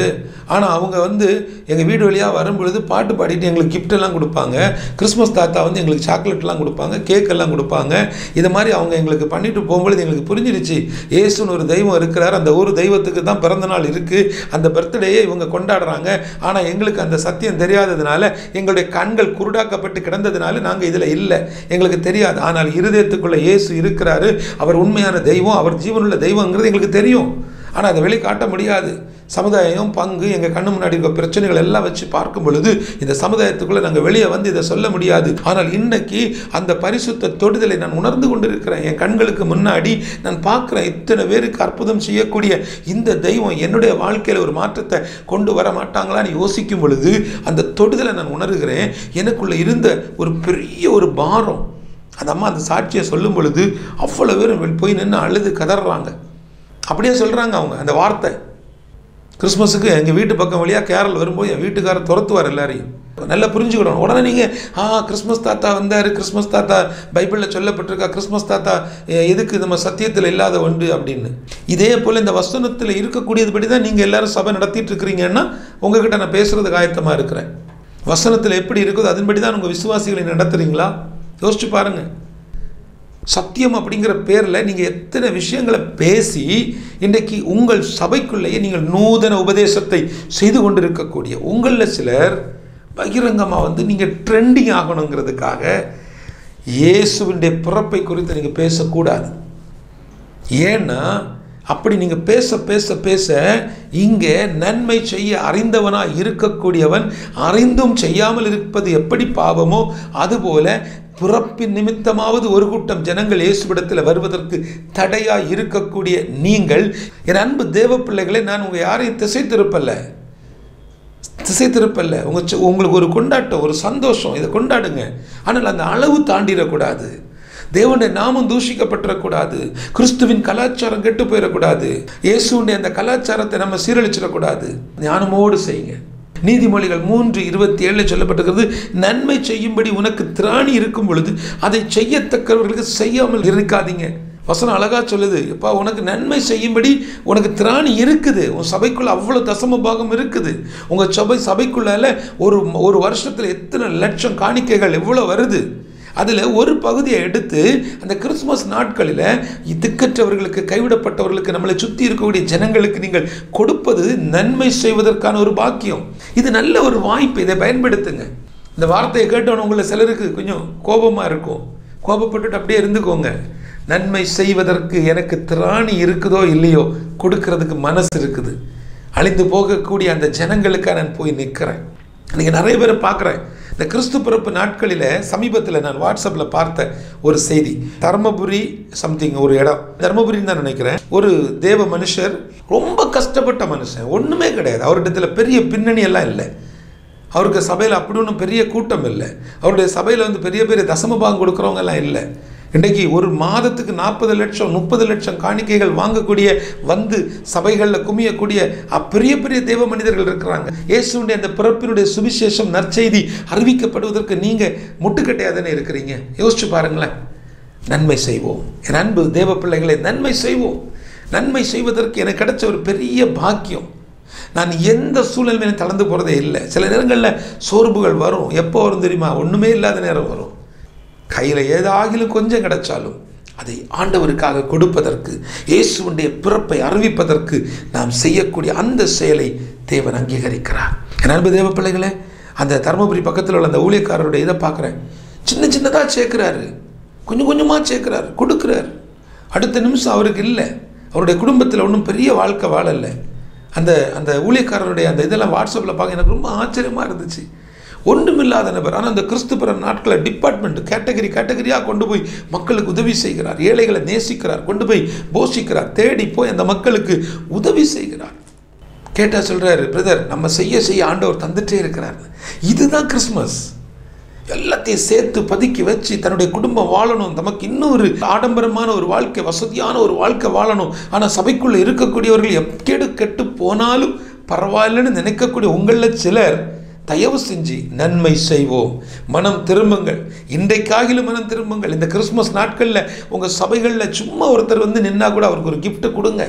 ஆனால் அவங்க வந்து எங்கள் வீடு வழியாக வரும்பொழுது பாட்டு பாடிட்டு எங்களுக்கு கிஃப்டெல்லாம் கொடுப்பாங்க. கிறிஸ்மஸ் தாத்தா வந்து எங்களுக்கு சாக்லேட்லாம் கொடுப்பாங்க, கேக்கெல்லாம் கொடுப்பாங்க. இதை மாதிரி அவங்க எங்களுக்கு பண்ணிட்டு போகும்பொழுது எங்களுக்கு புரிஞ்சிருச்சு, இயேசுன்னு ஒரு தெய்வம் இருக்கிறார், அந்த ஒரு தெய்வத்துக்கு தான் பிறந்த நாள் இருக்குது, அந்த பர்த்டேயை இவங்க கொண்டாடுறாங்க. ஆனால் எங்களுக்கு அந்த சத்தியம் தெரியாததுனால, எங்களுடைய கண்கள் குருடாக்கப்பட்டு கிடந்ததுனால நாங்கள் இதில் இல்லை, எங்களுக்கு தெரியாது. ஆனால் இருதயத்துக்குள்ளே இயேசு இருக்கிறாரு, அவர் உண்மையான தெய்வம், அவர் ஜீவனுள்ள தெய்வங்கிறது எங்களுக்கு தெரியும். ஆனால் அதை வெளியே காட்ட முடியாது. சமுதாயம், பங்கு, எங்கள் கண்ணு முன்னாடி இருக்க பிரச்சனைகள் எல்லாம் வச்சு பார்க்கும் பொழுது இந்த சமுதாயத்துக்குள்ளே நாங்கள் வெளியே வந்து இதை சொல்ல முடியாது. ஆனால் இன்னைக்கு அந்த பரிசுத்த தொடுதலை நான் உணர்ந்து கொண்டு இருக்கிறேன். என் கண்களுக்கு முன்னாடி நான் பார்க்குறேன், இத்தனை பேருக்கு அற்புதம் செய்யக்கூடிய இந்த தெய்வம் என்னுடைய வாழ்க்கையில் ஒரு மாற்றத்தை கொண்டு வர மாட்டாங்களான்னு யோசிக்கும் பொழுது அந்த தொடுதலை நான் உணர்கிறேன். எனக்குள்ளே இருந்த ஒரு பெரிய ஒரு பாரம், அந்த அம்மா அந்த சாட்சியை சொல்லும் பொழுது அவ்வளோ பேரும் போய் நின்று அழுது கதறாங்க. அப்படியே சொல்கிறாங்க அவங்க அந்த வார்த்தை. கிறிஸ்மஸுக்கு எங்கள் வீட்டு பக்கம் வழியாக கேரள் வரும்போது என் வீட்டுக்காரர் துரத்துவார் எல்லாரையும். நல்லா புரிஞ்சுக்கிடணும். உடனே நீங்கள் கிறிஸ்மஸ் தாத்தா வந்தார், கிறிஸ்மஸ் தாத்தா பைபிளில் சொல்லப்பட்டிருக்கா, கிறிஸ்மஸ் தாத்தா எதுக்கு நம்ம சத்தியத்தில் இல்லாத ஒன்று அப்படின்னு. இதே போல் இந்த வசனத்தில் இருக்கக்கூடியதுபடி தான் நீங்கள் எல்லோரும் சபை நடத்திட்டு இருக்கிறீங்கன்னா உங்ககிட்ட நான் பேசுகிறதுக்கு ஆயத்தமாக இருக்கிறேன். வசனத்தில் எப்படி இருக்குதோ அதன்படி தான் உங்கள் விசுவாசிகளை நடத்துகிறீங்களா? யோசிச்சு பாருங்கள். சத்தியம் அப்படிங்கிற பேரில் நீங்கள் எத்தனை விஷயங்களை பேசி இன்றைக்கு உங்கள் சபைக்குள்ளேயே நீங்கள் நூதன உபதேசத்தை செய்து கொண்டிருக்கக்கூடிய உங்களில் சிலர் பகிரங்கமாக வந்து நீங்கள் ட்ரெண்டிங் ஆகணுங்கிறதுக்காக இயேசுவினுடைய பிறப்பை குறித்து நீங்கள் பேசக்கூடாது. ஏன்னா அப்படி நீங்கள் பேச பேச பேச இங்கே நன்மை செய்ய அறிந்தவனாக இருக்கக்கூடியவன் அறிந்தும் செய்யாமல் இருப்பது எப்படி பாவமோ அதுபோல பிறப்பின் நிமித்தமாவது ஒரு கூட்டம் ஜனங்கள் இயேசுவிடத்தில் வருவதற்கு தடையாக இருக்கக்கூடிய நீங்கள், என் அன்பு தேவ பிள்ளைகளை, நான் உங்கள் யாரையும் திசை திருப்பல்ல. உங்களுக்கு ஒரு கொண்டாட்டம், ஒரு சந்தோஷம், இதை கொண்டாடுங்க. ஆனால் அந்த அளவு தாண்டிடக்கூடாது. தேவனுடைய நாமம் தூஷிக்கப்பட்டுறக்கூடாது. கிறிஸ்துவின் கலாச்சாரம் கெட்டு போயிடக்கூடாது. இயேசுடைய அந்த கலாச்சாரத்தை நம்ம சீரழிச்சிடக்கூடாது. ஞானமோடு செய்யுங்க. நீதிமொழிகள் 3:27 சொல்லப்பட்டிருக்கிறது, நன்மை செய்யும்படி உனக்கு திராணி இருக்கும் பொழுது அதை செய்யத்தக்கவர்களுக்கு செய்யாமல் இருக்காதீங்க. வசனம் அழகா சொல்லுது, எப்பா உனக்கு நன்மை செய்யும்படி உனக்கு திராணி இருக்குது. உன் சபைக்குள்ள அவ்வளோ தசம பாகம் இருக்குது. உங்கள் சபைக்குள்ளால ஒரு வருஷத்தில் எத்தனை லட்சம் காணிக்கைகள் எவ்வளோ வருது. அதில் ஒரு பகுதியை எடுத்து அந்த கிறிஸ்துமஸ் நாட்களில் திக்கற்றவர்களுக்கு, கைவிடப்பட்டவர்களுக்கு, நம்மளை சுற்றி இருக்கக்கூடிய ஜனங்களுக்கு நீங்கள் கொடுப்பது நன்மை செய்வதற்கான ஒரு பாக்கியம். இது நல்ல ஒரு வாய்ப்பு. இதை பயன்படுத்துங்க. இந்த வார்த்தையை கேட்டவன உங்களை சிலருக்கு கொஞ்சம் கோபமாக இருக்கும். கோபப்பட்டுட்டு அப்படியே இருந்துக்கோங்க. நன்மை செய்வதற்கு எனக்கு திராணி இருக்குதோ இல்லையோ, கொடுக்கறதுக்கு மனசு இருக்குது. அழிந்து போகக்கூடிய அந்த ஜனங்களுக்காக நான் போய் நிற்கிறேன். நீங்கள் நிறைய பேரை பார்க்குறேன். இந்த கிறிஸ்து பிறப்பு நாட்களில் சமீபத்தில் நான் வாட்ஸ்அப்பில் பார்த்த ஒரு செய்தி, தர்மபுரி சம்திங் ஒரு இடம், தர்மபுரின்னு தான் நினைக்கிறேன். ஒரு தேவ மனுஷர், ரொம்ப கஷ்டப்பட்ட மனுஷன், ஒன்றுமே கிடையாது. அவர்கிட்ட பெரிய பின்னணி எல்லாம் இல்லை. அவருக்கு சபையில் அப்படி ஒன்றும் பெரிய கூட்டம் இல்லை. அவருடைய சபையில் பெரிய பெரிய தசமபாகம் கொடுக்குறவங்க எல்லாம் இல்லை. இன்றைக்கி ஒரு மாதத்துக்கு 40 லட்சம் 30 லட்சம் காணிக்கைகள் வாங்கக்கூடிய, சபைகளில் குமியக்கூடிய பெரிய பெரிய தேவ மனிதர்கள் இருக்கிறாங்க. இயேசுடைய அந்த பிறப்பினுடைய சுவிசேஷம், நற்செய்தி அறிவிக்கப்படுவதற்கு நீங்கள் முட்டுக்கட்டையாக தானே இருக்கிறீங்க. யோசிச்சு பாருங்களேன். நன்மை செய்வோம். என் அன்பு தேவ பிள்ளைகளை, நன்மை செய்வோம். நன்மை செய்வதற்கு எனக்கு கிடைச்ச ஒரு பெரிய பாக்கியம். நான் எந்த சூழ்நிலையிலும் தளர்ந்து போகிறதே இல்லை. சில நேரங்களில் சோர்வுகள் வரும். எப்போ வரும் தெரியுமா? ஒன்றுமே இல்லாத நேரம் வரும். கையில் ஏதாகிலும் கொஞ்சம் கிடைச்சாலும் அதை ஆண்டவருக்காக கொடுப்பதற்கு, இயேசுவுடைய பிறப்பை அறிவிப்பதற்கு நாம் செய்யக்கூடிய அந்த செயலை தேவன் அங்கீகரிக்கிறார். என் அன்பு தேவ பிள்ளைகளே, அந்த தர்மபுரி பக்கத்தில் உள்ள அந்த ஊழியக்காரருடைய இதை பார்க்குறேன். சின்ன சின்னதாக சேர்க்குறாரு, கொஞ்சம் கொஞ்சமாக சேர்க்குறாரு, கொடுக்குறாரு. அடுத்த நிமிஷம் அவருக்கு இல்லை, அவருடைய குடும்பத்தில் ஒன்றும் பெரிய வாழ்க்கை வாழலை. அந்த ஊழியக்காரருடைய அந்த இதெல்லாம் வாட்ஸ்அப்பில் பார்க்க எனக்கு ரொம்ப ஆச்சரியமாக இருந்துச்சு. ஒன்றுமில்லாத நபர், ஆனால் அந்த கிறிஸ்து பிறந்த நாட்களை டிபார்ட்மெண்ட் கேட்டகரியாக கொண்டு போய் மக்களுக்கு உதவி செய்கிறார். ஏழைகளை நேசிக்கிறார், கொண்டு போய் போஷிக்கிறார், தேடி போய் அந்த மக்களுக்கு உதவி செய்கிறார். கேட்டால் சொல்கிறாரு, பிரதர் நம்ம செய்ய ஆண்டவர் தந்துட்டே இருக்கிறார். இதுதான் கிறிஸ்மஸ். எல்லாத்தையும் சேர்த்து பதுக்கி வச்சு தன்னுடைய குடும்பம் வாழணும், நமக்கு இன்னொரு ஆடம்பரமான ஒரு வாழ்க்கை, வசதியான ஒரு வாழ்க்கை வாழணும். ஆனால் சபைக்குள்ளே இருக்கக்கூடியவர்கள் எப்பேடு கெட்டு போனாலும் பரவாயில்லன்னு நினைக்கக்கூடிய உங்களில் சிலர் தயவு செஞ்சு நன்மை செய்வோம். மனம் திரும்புங்கள். இன்றைக்காகிலும் மனம் திரும்புங்கள். இந்த கிறிஸ்மஸ் நாட்களில் உங்கள் சபைகளில் சும்மா ஒருத்தர் நின்னா கூட அவருக்கு ஒரு கிஃப்ட்டு கொடுங்க.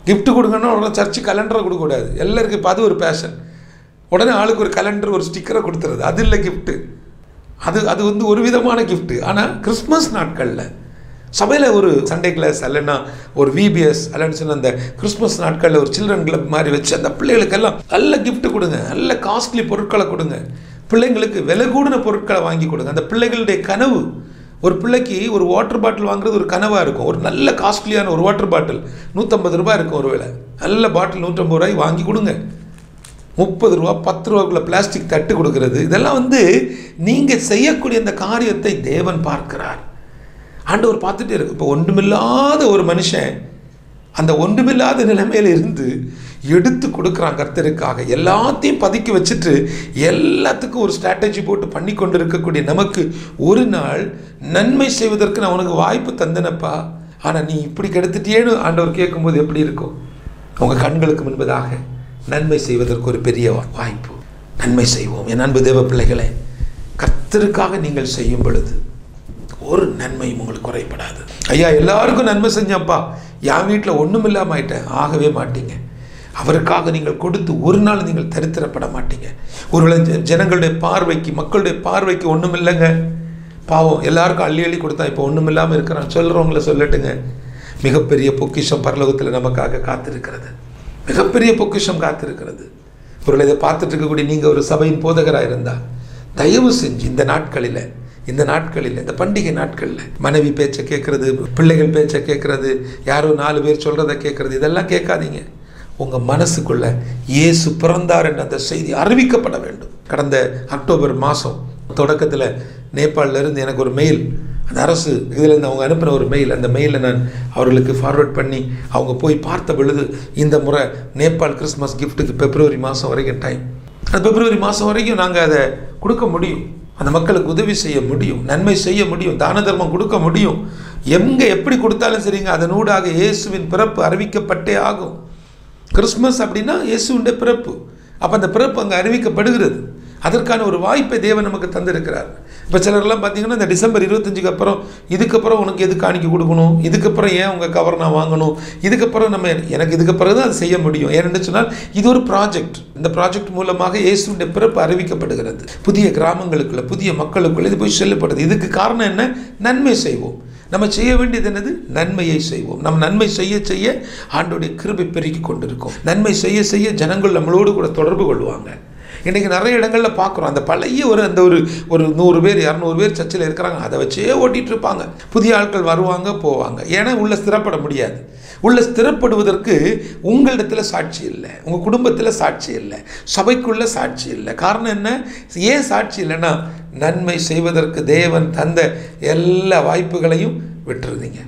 கிஃப்ட்டு கொடுங்கன்னா உடனே சர்ச்சு கலண்டரை கொடுக்கக்கூடாது. எல்லாருக்கும் இப்போ அது ஒரு பேஷன். உடனே ஆளுக்கு ஒரு கலண்டர், ஒரு ஸ்டிக்கரை கொடுத்துறது. அது இல்லை கிஃப்ட்டு. அது ஒரு விதமான கிஃப்ட்டு. ஆனால் கிறிஸ்மஸ் நாட்களில் சபையில் ஒரு சண்டே கிளாஸ் இல்லைன்னா ஒரு விபிஎஸ் இல்லைன்னு சொன்ன அந்த கிறிஸ்மஸ் நாட்களில் ஒரு சில்ட்ரன் கிளப் மாதிரி வச்சு அந்த பிள்ளைகளுக்கெல்லாம் நல்ல கிஃப்ட்டு கொடுங்க. நல்ல காஸ்ட்லி பொருட்களை கொடுங்க. பிள்ளைங்களுக்கு விலை கூடின பொருட்களை வாங்கி கொடுங்க. அந்த பிள்ளைகளுடைய கனவு, ஒரு பிள்ளைக்கு ஒரு வாட்டர் பாட்டில் வாங்குறது ஒரு கனவாக இருக்கும். ஒரு நல்ல காஸ்ட்லியான ஒரு வாட்டர் பாட்டில் 150 ரூபாய் இருக்கும். ஒரு வேளை நல்ல பாட்டில் 150 ரூபாய் வாங்கி கொடுங்க. 30 ரூபா 10 ரூபாய்க்குள்ள பிளாஸ்டிக் தட்டு கொடுக்கறது, இதெல்லாம் நீங்கள் செய்யக்கூடிய அந்த காரியத்தை தேவன் பார்க்கிறார். ஆண்டவர் பார்த்துட்டே இருக்கு. இப்போ ஒன்றுமில்லாத ஒரு மனுஷன் அந்த ஒன்றுமில்லாத நிலைமையில இருந்து எடுத்து கொடுக்குறான் கர்த்தருக்காக. எல்லாத்தையும் பதுக்கி வச்சுட்டு எல்லாத்துக்கும் ஒரு ஸ்ட்ராட்டஜி போட்டு பண்ணி கொண்டு இருக்கக்கூடிய நமக்கு ஒரு நாள் நன்மை செய்வதற்கு நான் உனக்கு வாய்ப்பு தந்தனப்பா, ஆனால் நீ இப்படி கெடுத்துட்டேன்னு ஆண்டவர் கேட்கும்போது எப்படி இருக்கும்? உங்கள் கண்களுக்கு முன்பதாக நன்மை செய்வதற்கு ஒரு பெரிய வாய்ப்பு. நன்மை செய்வோம். என் அன்பு தேவ பிள்ளைகளை, கர்த்தருக்காக நீங்கள் செய்யும் பொழுது ஒரு நன்மையும் உங்களுக்கு குறைபடாது. ஐயா எல்லாருக்கும் நன்மை செஞ்சப்பா, என் வீட்டில் ஒன்றும் இல்லாமல் ஆயிட்டேன், ஆகவே மாட்டீங்க. அவருக்காக நீங்கள் கொடுத்து ஒரு நாள் நீங்கள் தரித்திரப்பட மாட்டீங்க. ஒருவேளை ஜனங்களுடைய பார்வைக்கு, மக்களுடைய பார்வைக்கு ஒன்றும் இல்லைங்க, பாவம் எல்லாருக்கும் அள்ளி அள்ளி கொடுத்தா இப்போ ஒன்றும் இல்லாமல் இருக்கிறான் சொல்கிறவங்கள சொல்லட்டுங்க, மிகப்பெரிய பொக்கிஷம் பரலோகத்தில் நமக்காக காத்திருக்கிறது. மிகப்பெரிய பொக்கிஷம் காத்திருக்கிறது. ஒருவேளை இதை பார்த்துட்டு இருக்கக்கூடிய நீங்கள் ஒரு சபையின் போதகராக இருந்தால் தயவு செஞ்சு இந்த நாட்களில் இந்த பண்டிகை நாட்களில் மனைவி பேச்சை கேட்குறது, பிள்ளைகள் பேச்சை கேட்குறது, யாரோ 4 பேர் சொல்கிறத கேட்குறது, இதெல்லாம் கேட்காதீங்க. உங்கள் மனசுக்குள்ள இயேசு பிறந்தார் என்ற அந்த செய்தி அறிவிக்கப்பட வேண்டும். கடந்த அக்டோபர் மாதம் தொடக்கத்தில் நேபாளிலிருந்து எனக்கு ஒரு மெயில், அந்த அரசு இதிலேருந்து அவங்க அனுப்பின ஒரு மெயில், அந்த மெயிலை நான் அவர்களுக்கு ஃபார்வர்ட் பண்ணி அவங்க போய் பார்த்த பொழுது இந்த முறை நேபாள் கிறிஸ்மஸ் கிஃப்ட்டுக்கு பிப்ரவரி மாதம் வரைக்கும் டைம். அந்த பிப்ரவரி மாதம் வரைக்கும் நாங்கள் அதை கொடுக்க முடியும். அந்த மக்களுக்கு உதவி செய்ய முடியும், நன்மை செய்ய முடியும், தான தர்மம் கொடுக்க முடியும். எங்கே எப்படி கொடுத்தாலும் சரிங்க, அதனூடாக இயேசுவின் பிறப்பு அறிவிக்கப்பட்டே ஆகும். கிறிஸ்மஸ் அப்படின்னா இயேசுவின் பிறப்பு. அப்போ அந்த பிறப்பு அங்கே அறிவிக்கப்படுகிறது. அதற்கான ஒரு வாய்ப்பை தேவன் நமக்கு தந்திருக்கிறார். இப்போ சிலர்லாம் பார்த்தீங்கன்னா இந்த டிசம்பர் 25க்கு அப்புறம் இதுக்கப்புறம் உனக்கு எது காணிக்க கொடுக்கணும், இதுக்கப்புறம் ஏன் உங்கள் கவர் நான் வாங்கணும், இதுக்கப்புறம் எனக்கு இதுக்கப்புறம் தான் அது செய்ய முடியும். ஏன்னு சொன்னால் இது ஒரு ப்ராஜெக்ட். இந்த ப்ராஜெக்ட் மூலமாக இயேசுடைய பிறப்பு அறிவிக்கப்படுகிறது. புதிய கிராமங்களுக்குள்ள, புதிய மக்களுக்குள்ள இது போய் செல்லப்படுது. இதுக்கு காரணம் என்ன? நன்மை செய்வோம். நம்ம செய்ய வேண்டியது என்னது? நன்மையை செய்வோம். நம்ம நன்மை செய்ய செய்ய ஆண்டோடைய கிருபை பெருகி கொண்டிருக்கும். நன்மை செய்ய செய்ய ஜனங்கள் நம்மளோடு கூட தொடர்பு கொள்வாங்க. இன்றைக்கி நிறைய இடங்களில் பார்க்குறோம், அந்த பழைய ஒரு 100 பேர் 200 பேர் சர்ச்சில் இருக்கிறாங்க, அதை வச்சே ஓட்டிகிட்டு இருப்பாங்க. புதிய ஆட்கள் வருவாங்க போவாங்க. ஏன்னா உள்ள ஸ்திரப்பட முடியாது. உள்ள ஸ்திரப்படுவதற்கு உங்களிடத்தில் சாட்சி இல்லை, உங்கள் குடும்பத்தில் சாட்சி இல்லை, சபைக்குள்ள சாட்சி இல்லை. காரணம் என்ன? ஏன் சாட்சி இல்லைன்னா நன்மை செய்வதற்கு தேவன் தந்த எல்லா வாய்ப்புகளையும் விடாதீங்க.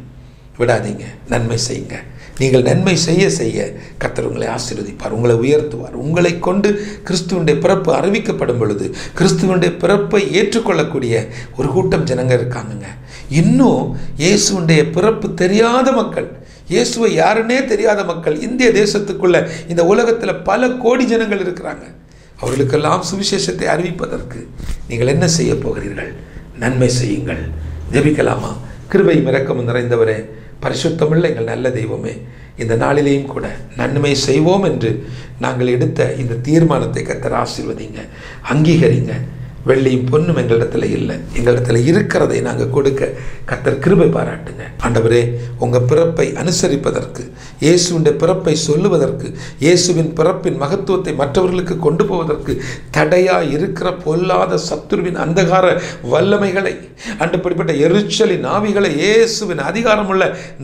நன்மை செய்யுங்க. நீங்கள் நன்மை செய்ய செய்ய கர்த்தர் உங்களை ஆசீர்வதிப்பார், உங்களை உயர்த்துவார். உங்களை கொண்டு கிறிஸ்துவனுடைய பிறப்பு அறிவிக்கப்படும் பொழுது கிறிஸ்துவனுடைய பிறப்பை ஏற்றுக்கொள்ளக்கூடிய ஒரு கூட்டம் ஜனங்க இருக்காங்க. இன்னும் இயேசுடைய பிறப்பு தெரியாத மக்கள், இயேசுவை யாருன்னே தெரியாத மக்கள் இந்திய தேசத்துக்குள்ள, இந்த உலகத்தில் பல கோடி ஜனங்கள் இருக்கிறாங்க. அவர்களுக்கெல்லாம் சுவிசேஷத்தை அறிவிப்பதற்கு நீங்கள் என்ன செய்ய போகிறீர்கள்? நன்மை செய்யுங்கள். ஜெபிக்கலாமா? கிருபை இரக்கமும் நிறைந்தவரே, பரிசுத்தமுள்ள எங்கள் நல்ல தெய்வமே, இந்த நாளிலேயும் கூட நன்மை செய்வோம் என்று நாங்கள் எடுத்த இந்த தீர்மானத்தை கர்த்தர் ஆசீர்வதிங்க, அங்கீகரிங்க. வெள்ளியும் பொன்னும் எங்களிடத்தில் இல்லை, எங்களிடத்தில் இருக்கிறதை நாங்கள் கொடுக்க கர்த்தர் கிருபை பாராட்டுங்க. ஆண்டவரே, உங்கள் பிறப்பை அனுசரிப்பதற்கு, இயேசுவின் பிறப்பை சொல்லுவதற்கு, இயேசுவின் பிறப்பின் மகத்துவத்தை மற்றவர்களுக்கு கொண்டு போவதற்கு தடையாக இருக்கிற பொல்லாத சத்துருவின் அந்தகார வல்லமைகளை, அண்டுபடிப்பட்ட எரிச்சலின் ஆவிகளை இயேசுவின் அதிகாரமுள்ள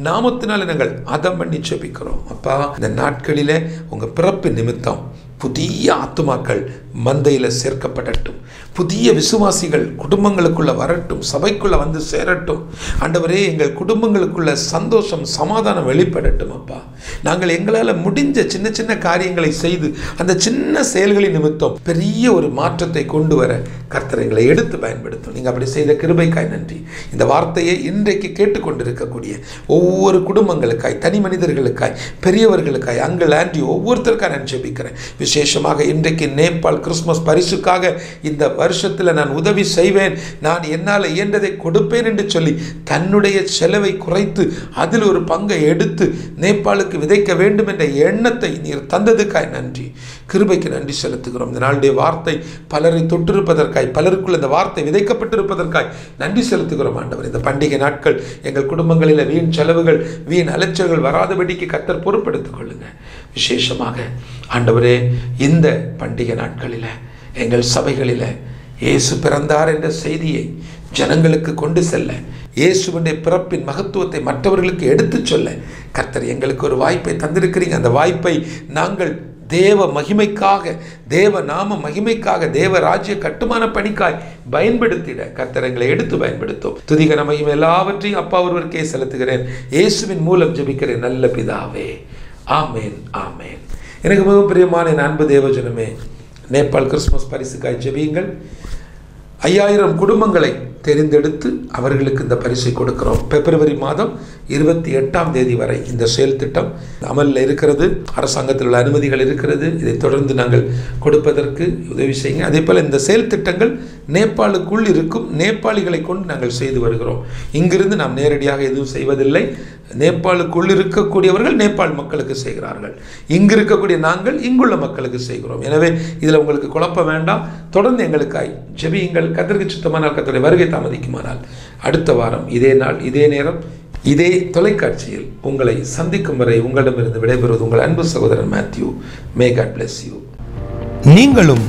நாமத்தினால நாங்கள் அதம் பண்ணி ஜெபிக்கிறோம். அப்பா, இந்த நாட்களிலே உங்கள் பிறப்பின் நிமித்தம் புதிய ஆத்துமாக்கள் மந்தையில் சேர்க்கப்படட்டும், புதிய விசுவாசிகள் குடும்பங்களுக்குள்ள வரட்டும், சபைக்குள்ள வந்து சேரட்டும். ஆண்டவரே, எங்கள் குடும்பங்களுக்குள்ள சந்தோஷம் சமாதானம் வெளிப்படட்டும். அப்பா, நாங்கள் எங்களால் முடிஞ்ச சின்ன சின்ன காரியங்களை செய்து அந்த சின்ன செயல்களின் நிமித்தம் பெரிய ஒரு மாற்றத்தை கொண்டு வர கர்த்தர் எங்களை எடுத்து பயன்படுத்தும். நீங்கள் அப்படி செய்த கிருபைக்காய் நன்றி. இந்த வார்த்தையை இன்றைக்கு கேட்டுக்கொண்டிருக்கக்கூடிய ஒவ்வொரு குடும்பங்களுக்காய், தனி மனிதர்களுக்காய், பெரியவர்களுக்காய், அங்கிள் ஆண்டி ஒவ்வொருத்தருக்காக நான் ஜெபிக்கிறேன். விசேஷமாக இன்றைக்கு நேபாள் கிறிஸ்துமஸ் பரிசுக்காக இந்த வருஷத்தில் நான் உதவி செய்வேன், நான் என்னால் இயன்றதை கொடுப்பேன் என்று சொல்லி தன்னுடைய செலவை குறைத்து அதில் ஒரு பங்கை எடுத்து நேபாளுக்கு விதைக்க வேண்டும் என்ற எண்ணத்தை நீர் தந்ததுக்காய் நன்றி. கிருபைக்கு நன்றி செலுத்துகிறோம். இந்த நாளுடைய வார்த்தை பலரை தொட்டிருப்பதற்காய், பலருக்குள் இந்த வார்த்தை விதைக்கப்பட்டிருப்பதற்காய் நன்றி செலுத்துகிறோம். ஆண்டவர், இந்த பண்டிகை நாட்கள் எங்கள் குடும்பங்களில் வீண் செலவுகள், வீண் அலைச்சல்கள் வராதபடிக்கு கர்த்தர் பொறுப்பெடுத்துக் கொள்ளுங்க. விசேஷமாக ஆண்டவரே, இந்த பண்டிகை நாட்களில் எங்கள் சபைகளில் இயேசு பிறந்தார் என்ற செய்தியை ஜனங்களுக்கு கொண்டு செல்ல, இயேசுவினுடைய பிறப்பின் மகத்துவத்தை மற்றவர்களுக்கு எடுத்துச் சொல்ல கர்த்தர் எங்களுக்கு ஒரு வாய்ப்பை தந்திருக்கிறீங்க. அந்த வாய்ப்பை நாங்கள் தேவ மகிமைக்காக, தேவ நாம மகிமைக்காக, தேவ ராஜ்ய கட்டுமான பணிக்காய் பயன்படுத்திட கர்த்தர் எங்களை எடுத்து பயன்படுத்தும். துதிகன மகிமை எல்லாவற்றையும் அப்பா ஒருவருக்கே செலுத்துகிறேன். இயேசுவின் மூலம் ஜெபிக்கிறேன் நல்ல பிதாவே. ஆமேன், ஆமேன். எனக்கு மிகவும் பிரியமான என் அன்பு தேவஜனமே, நேபாள் கிறிஸ்துமஸ் பரிசுக்காய் ஜெபியுங்கள். 5000 குடும்பங்களை தெரிந்தெடுத்து அவர்களுக்கு இந்த பரிசை கொடுக்கிறோம். பிப்ரவரி மாதம் 28ஆம் தேதி வரை இந்த செயல் திட்டம் அமலில் இருக்கிறது. அரசாங்கத்தில் உள்ள அனுமதிகள் இருக்கிறது. இதை தொடர்ந்து நாங்கள் கொடுப்பதற்கு உதவி செய்யுங்க. அதே போல் இந்த செயல் திட்டங்கள் நேபாளுக்குள் இருக்கும் நேபாளிகளை கொண்டு நாங்கள் செய்து வருகிறோம். இங்கிருந்து நாம் நேரடியாக எதுவும் செய்வதில்லை. நேபாளுக்குள் இருக்கக்கூடியவர்கள் நேபாள் மக்களுக்கு செய்கிறார்கள், இங்கு இருக்கக்கூடிய நாங்கள் இங்குள்ள மக்களுக்கு செய்கிறோம். எனவே இதில் உங்களுக்கு குழப்பம் வேண்டாம். தொடர்ந்து எங்களுக்காய் ஜெபியுங்கள். கர்த்தருக்கு சித்தமானால், கர்த்தருடைய வருகை தாமதிக்குமானால் அடுத்த வாரம் இதே நாள் இதே நேரம் இதே தொலைக்காட்சியில் உங்களை சந்திக்கும் வரை உங்களிடமிருந்து விடைபெறுவது உங்கள் அன்பு சகோதரன் Matthew. May God bless you. நீங்களும்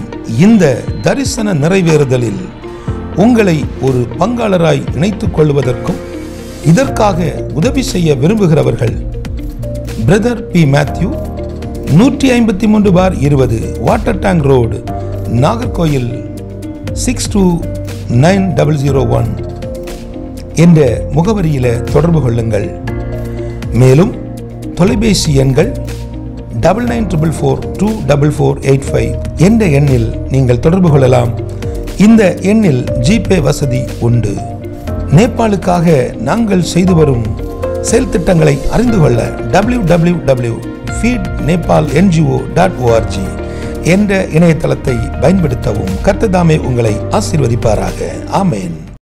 இந்த தரிசன நிறைவேறுதலில் உங்களை ஒரு பங்காளராய் இணைத்துக் கொள்வதற்கும் இதற்காக உதவி செய்ய விரும்புகிறவர்கள் brother P Matthew, 153/20 water tank road, Nagercoil 629001 என்ற முகவரியில் தொடர்பு கொள்ளுங்கள். மேலும் தொலைபேசி எண்கள் 9944244485 என்ற எண்ணில் நீங்கள் தொடர்பு கொள்ளலாம். இந்த எண்ணில் ஜிபே வசதி உண்டு. நேபாளுக்காக நாங்கள் செய்து வரும் செயல் திட்டங்களை அறிந்து கொள்ள www.feednepalngo.org என்ற இணையதளத்தை பயன்படுத்தவும். கர்த்தர் தாமே உங்களை ஆசீர்வதிப்பாராக. ஆமென்.